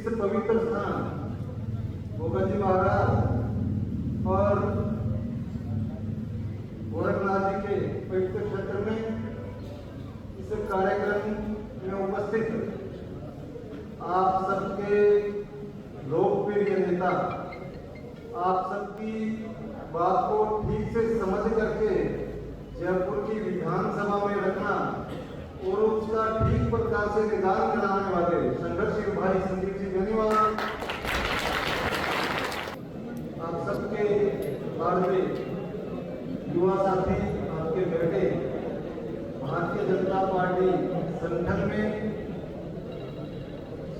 इस पवित्र स्थान गोगा जी महाराज और गोरखनाथ जी के पवित्र क्षेत्र में इस कार्यक्रम में उपस्थित आप सबके लोकप्रिय नेता, आप सबकी बात को ठीक से समझ करके जयपुर की विधानसभा में रखना और उसका ठीक प्रकार से निदान कराने वाले संघर्षशील भाई संदीप जी धन्यवाद। आप सबके लाडले युवा साथी, आपके बेटे भारतीय जनता पार्टी संगठन में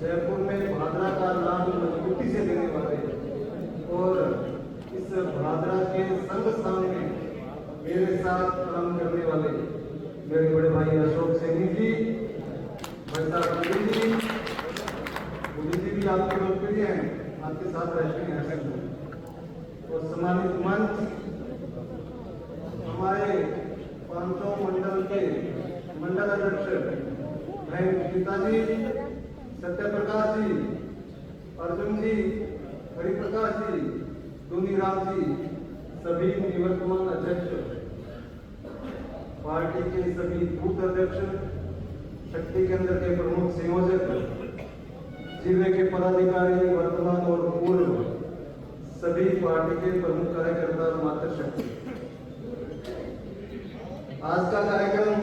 जयपुर में भादरा का नाम मजबूती से देने वाले और इस भादरा के संघ स्थान में मेरे साथ काम करने वाले मेरे बड़े भाई अशोक सैनी जी, भाई साहब बुद्धि जी भी आपके लोकप्रिय हैं, आपके साथ रहते हैं। और सम्मानित मंच, हमारे पांचों मंडल के मंडल अध्यक्ष भाई गीता जी, सत्य प्रकाश जी, अर्जुन जी, हरिप्रकाश जी, धोनीराम जी, सभी निवर्तमान अध्यक्ष, पार्टी के सभी बूथ अध्यक्ष, शक्ति केंद्र के प्रमुख संयोजक, जिले के पदाधिकारी वर्तमान और पूर्व, सभी पार्टी के प्रमुख कार्यकर्ता और मातृशक्ति। आज का कार्यक्रम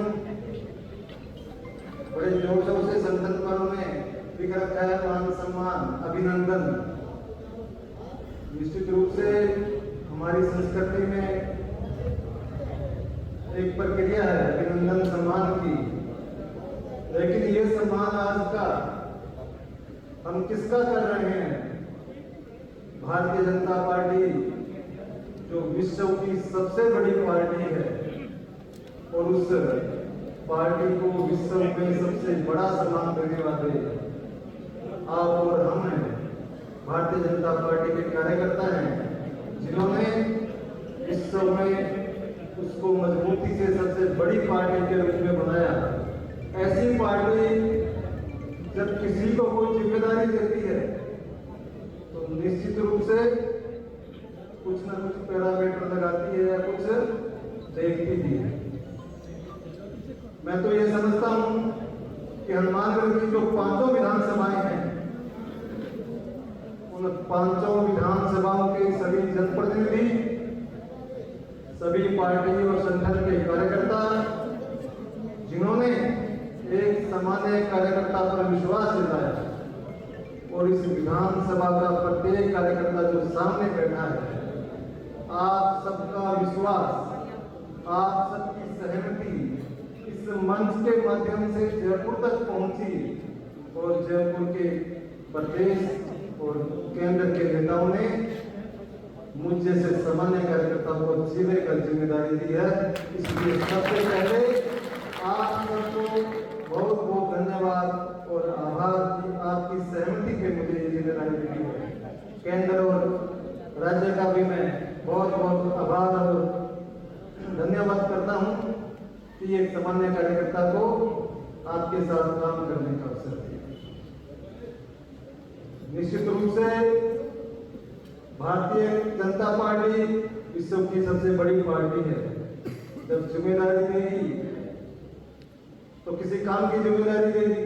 बड़े जोर शोर से संतन पर्व में लिख रखा है, मान सम्मान अभिनंदन। निश्चित रूप से हमारी संस्कृति में एक प्रक्रिया है अभिनंदन सम्मान की, लेकिन ये सम्मान आज का हम किसका कर रहे हैं? भारतीय जनता पार्टी जो विश्व की सबसे बड़ी पार्टी है और उस पार्टी को विश्व में सबसे बड़ा सम्मान देने वाले आप और हम हैं। भारतीय जनता पार्टी के कार्यकर्ता हैं जिन्होंने विश्व में उसको मजबूती से सबसे बड़ी पार्टी के रूप में बनाया। ऐसी पार्टी जब किसी को कोई जिम्मेदारी देती है तो निश्चित रूप से कुछ ना कुछ पैरामीटर लगाती है या कुछ देखती भी है। मैं तो ये समझता हूं कि हनुमानगढ़ की जो पांचों विधानसभाएं हैं, उन पांचों विधानसभाओं के सभी जनप्रतिनिधि, सभी पार्टी और संगठन के कार्यकर्ता जिन्होंने एक सामान्य कार्यकर्ता पर विश्वास दिलाया और इस विधानसभा का प्रत्येक कार्यकर्ता जो सामने बैठा है, आप सबका विश्वास, आप सबकी सहमति इस मंच के माध्यम से जयपुर तक पहुंची और जयपुर के प्रदेश और केंद्र के नेताओं ने मुझ जैसे सामान्य कार्यकर्ता को जिले का जिम्मेदारी दी है। इसलिए सबसे पहले आप सबको बहुत बहुत धन्यवाद और आभार कि आपकी सहमति पे मुझे ये जिम्मेदारी दी है। केंद्र और राज्य का भी मैं बहुत बहुत आभार और धन्यवाद करता हूँ कि एक सामान्य कार्यकर्ता को आपके साथ काम करने का अवसर दिया। निश्चित रूप से भारतीय जनता पार्टी विश्व की सबसे बड़ी पार्टी है। जब जिम्मेदारी देगी तो किसी काम की जिम्मेदारी देगी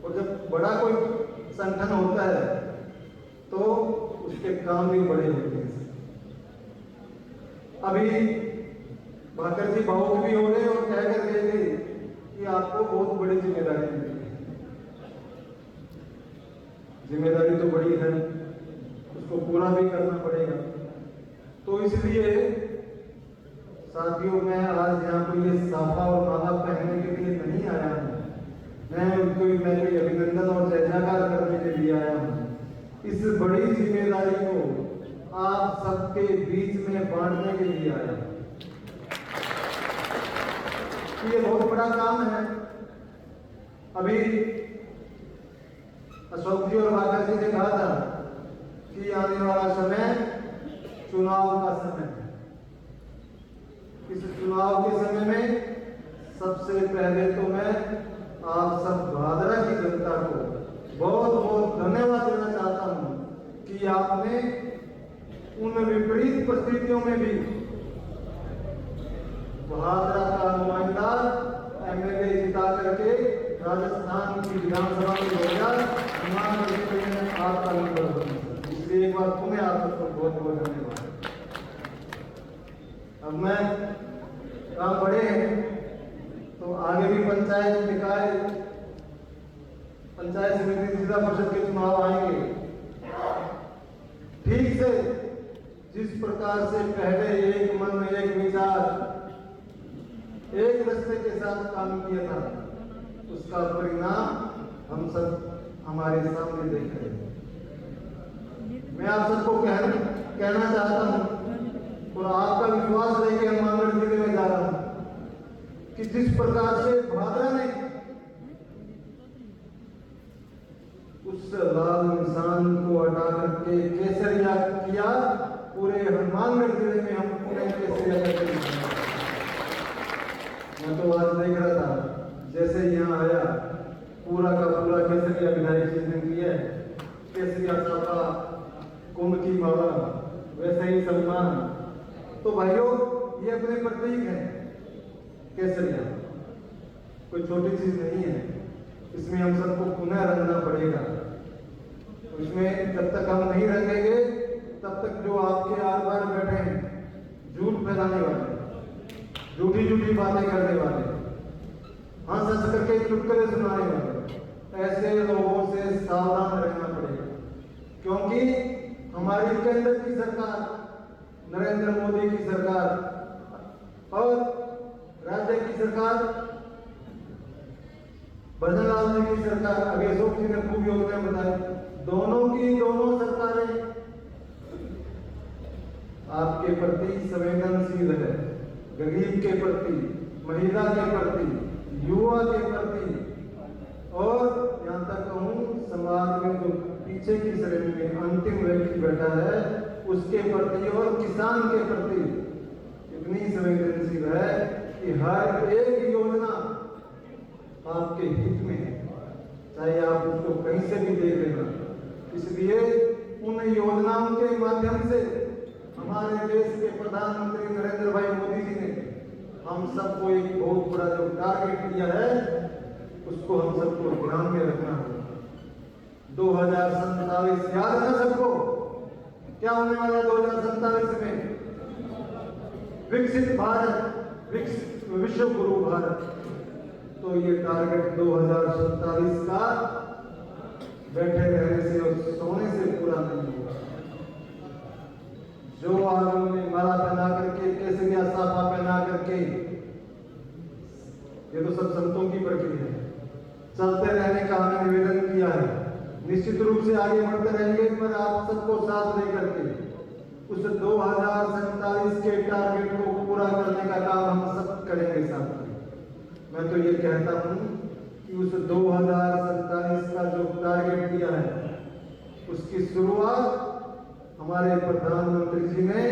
और जब बड़ा कोई संगठन होता है तो उसके काम भी बड़े होते हैं। अभी भाकर जी भावुक भी हो रहे और कह कर गए थे कि आपको बहुत बड़ी जिम्मेदारी मिली है। जिम्मेदारी तो बड़ी है, उसको पूरा भी करना पड़ेगा। तो इसलिए साथियों, मैं आज यहाँ पर ये साफा और माला पहनने के लिए नहीं आया हूँ, मैं कोई अभिनंदन और जय जयकार करने के लिए आया हूँ। इस बड़ी जिम्मेदारी को आप सबके बीच में बांटने के लिए आया हूँ। ये बहुत बड़ा काम है। अभी अशोक जी और भाकर जी ने कहा था कि आने वाला समय चुनाव का समय है। इस चुनाव के समय में सबसे पहले तो मैं आप सब भादरा की जनता को बहुत बहुत धन्यवाद देना चाहता हूं कि आपने उन विपरीत परिस्थितियों में भी भादरा का नुमाइंदा एमएलए जिता करके राजस्थान की विधानसभा में भेजा। आपका नंबर बना, इसलिए एक बार पुनः आप सबको बहुत बहुत धन्यवाद। अब मैं काम बढ़े हैं तो आगे भी पंचायत निकाय, पंचायत समिति, जिला परिषद के चुनाव आएंगे। ठीक से जिस प्रकार से पहले एक मन एक विचार एक रास्ते के साथ काम किया था, उसका परिणाम हम सब हमारे सामने देख रहे हैं। मैं आप सबको कहना चाहता हूं और आपका विश्वास लेके हनुमानगढ़ जिले में जा रहा हूं कि जिस प्रकार से भादरा ने उस लाल इंसान को हटा करके केसरिया किया, पूरे हनुमानगढ़ जिले में हम पूरे केसरिया करके। मैं तो आज देख रहा था जैसे यहाँ आया पूरा का पूरा केसरिया विधायक जी ने किया, केसरिया छापा, कुंभ की माला, वैसे ही सम्मान। तो भाइयों ये अपने प्रतीक हैं। केसरिया कोई छोटी चीज नहीं है, इसमें हम सबको पुनः रंगना पड़ेगा। तो इसमें जब तक हम नहीं रंगेंगे तब तक जो आपके आर पार बैठे हैं झूठ फैलाने वाले, झूठी झूठी बातें करने वाले, हंस हंस करके चुटकुले सुनाने वाले, ऐसे लोगों से सावधान रहना पड़ेगा। क्योंकि हमारी केंद्र की सरकार, नरेंद्र मोदी की सरकार और राज्य की सरकार, भजनलाल जी की सरकार, अशोक जी ने खूब योजना बताई, दोनों की दोनों सरकारें आपके प्रति संवेदनशील है। गरीब के प्रति, महिला के प्रति, युवा के प्रति, और यहाँ तक कहूँ समाज में जो पीछे की श्रेणी में अंतिम व्यक्ति बैठा है उसके प्रति और किसान के प्रति इतनी संवेदनशील है कि हर एक योजना आपके हित में है, चाहे आप उसको कहीं से भी देख लेना। इसलिए उन योजनाओं के माध्यम से हमारे देश के प्रधानमंत्री नरेंद्र भाई मोदी जी ने हम सबको एक बहुत बड़ा जो टारगेट दिया है उसको हम सबको ध्यान में रखना होगा। 2047 याद है सबको, क्या होने वाला 2047 में? विकसित भारत, विकसित विश्व गुरु भारत। तो ये टारगेट 2047 का बैठे रहने से और सोने से पूरा नहीं होगा। जो आदमी ने माला पहना करके, केसरिया साफा पहना करके, ये तो सब संतों की प्रक्रिया है, चलते रहने का हमें निवेदन किया है। निश्चित रूप से आगे बढ़ते रहेंगे, पर आप सबको साथ लेकर के उस 2047 के टारगेट को पूरा करने का काम हम सब करेंगे साथ में। मैं तो ये कहता हूं कि उस 2047 का जो टारगेट दिया है उसकी शुरुआत हमारे प्रधानमंत्री जी ने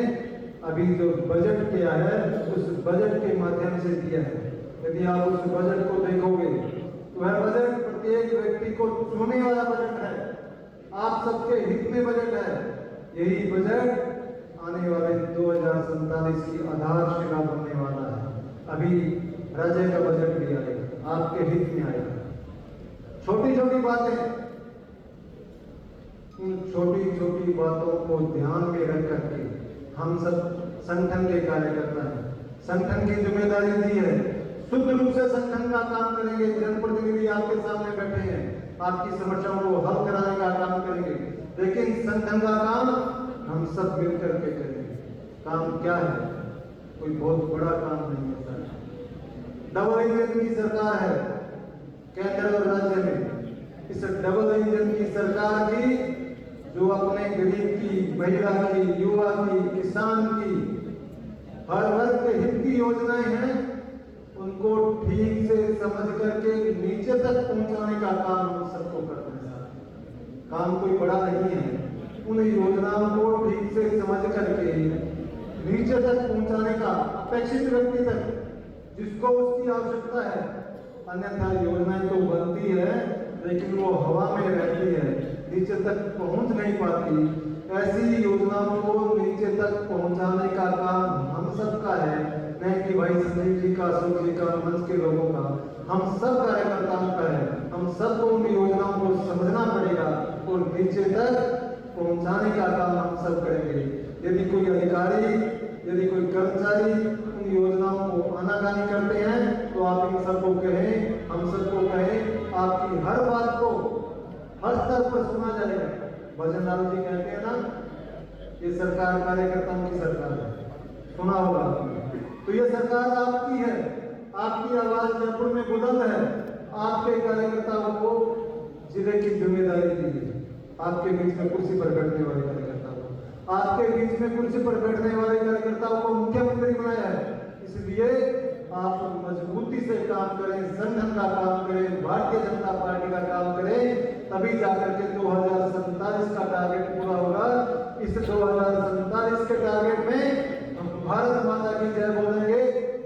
अभी जो बजट किया है उस बजट के माध्यम से दिया है। यदि आप उस बजट को देखोगे तो वह बजट प्रत्येक व्यक्ति को छूने वाला बजट है, आप सबके हित में बजट है। यही बजट आने वाले 2047 की आधारशिला बनने वाला है। अभी राज्य का बजट भी आएगा, आपके हित में आएगा। छोटी छोटी बातें, उन छोटी छोटी बातों को ध्यान में रख करके हम सब संगठन के कार्यकर्ता हैं, संगठन की जिम्मेदारी दी है, शुद्ध रूप से संगठन का काम करेंगे। जनप्रतिनिधि आपके सामने बैठे हैं, आपकी समस्याओं को हल कराने का काम करेंगे, लेकिन संगठन का काम हम सब मिलकर के करेंगे। काम क्या है? कोई बहुत बड़ा काम नहीं होता है। डबल इंजन की सरकार है केंद्र और राज्य में। इस डबल इंजन की सरकार की जो अपने गरीब की, महिला की, युवा की, किसान की, हर वर्ग के हित की योजनाएं हैं, उनको ठीक से समझ करके नीचे तक पहुंचाने का काम हम सबको करना है। काम कोई बड़ा नहीं है, उन योजनाओं को ठीक से समझ करके नीचे तक पहुंचाने का, अपेक्षित व्यक्ति तक जिसको उसकी आवश्यकता है। अन्यथा योजनाएं तो बनती है लेकिन वो हवा में रहती है, नीचे तक पहुंच नहीं पाती। ऐसी योजनाओं को नीचे तक पहुंचाने का काम हम सबका है, न कि भाई संजीव जी का, अशोक जी का, मंच के लोगों का। हम सब कार्यकर्ताओं का है। हम सबको उन योजनाओं को समझना पड़ेगा और नीचे तक पहुंचाने का काम हम सब करेंगे। यदि कोई अधिकारी, यदि कोई कर्मचारी उन योजनाओं को आनाकानी करते हैं तो आप इन सबको कहें, हम सबको कहें, आपकी हर बात को हर स्तर पर सुना जाएगा। भजन लाल जी कहते हैं ना, ये सरकार कार्यकर्ताओं की सरकार है, सुना होगा आपने। तो ये सरकार आपकी है, आपकी आवाज जयपुर में बुलंद है। आपके कार्यकर्ताओं को जिले की जिम्मेदारी दी है, आपके बीच में कुर्सी पर बैठने वाले कार्यकर्ताओं को, आपके बीच में कुर्सी पर बैठने वाले कार्यकर्ताओं को मुख्यमंत्री बनाया है। इसलिए आप मजबूती से काम करें, संगठन का काम करें, भारतीय जनता पार्टी का काम करें, तभी जाकर के 2047 का टारगेट पूरा होगा। इस 2047 के टारगेट में हम भारत माता की जय बोलेंगे,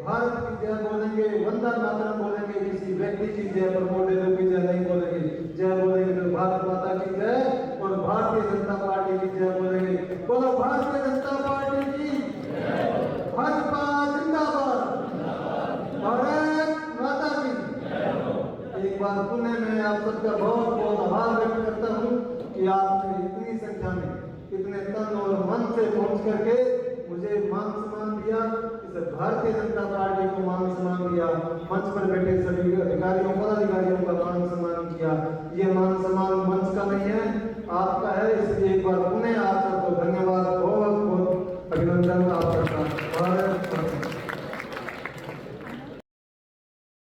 भारत की जय बोलेंगे, वंदे मातरम बोलेंगे, किसी व्यक्ति की जय प्रमोद की जय नहीं बोलेंगे। जय बोलेंगे तो भारत माता की जय और भारतीय जनता पार्टी की जय बोलेंगे। बोलो भारतीय जनता पार्टी की, भाजपा जिंदाबाद, भारत माता की। एक बार पुणे में आप सबका बहुत बहुत आभार व्यक्त करता हूँ कि आपने इतनी संख्या में, इतने तन और मन से पहुंच करके मुझे मान सम्मान दिया, इस भारतीय जनता पार्टी को मान सम्मान दिया, मंच पर बैठे सभी अधिकारियों, पदाधिकारियों का मान सम्मान किया। ये मान सम्मान मंच का नहीं है, आपका है। इसलिए एक बार पुणे आप सबको धन्यवाद, बहुत बहुत अभिनंदन आपका।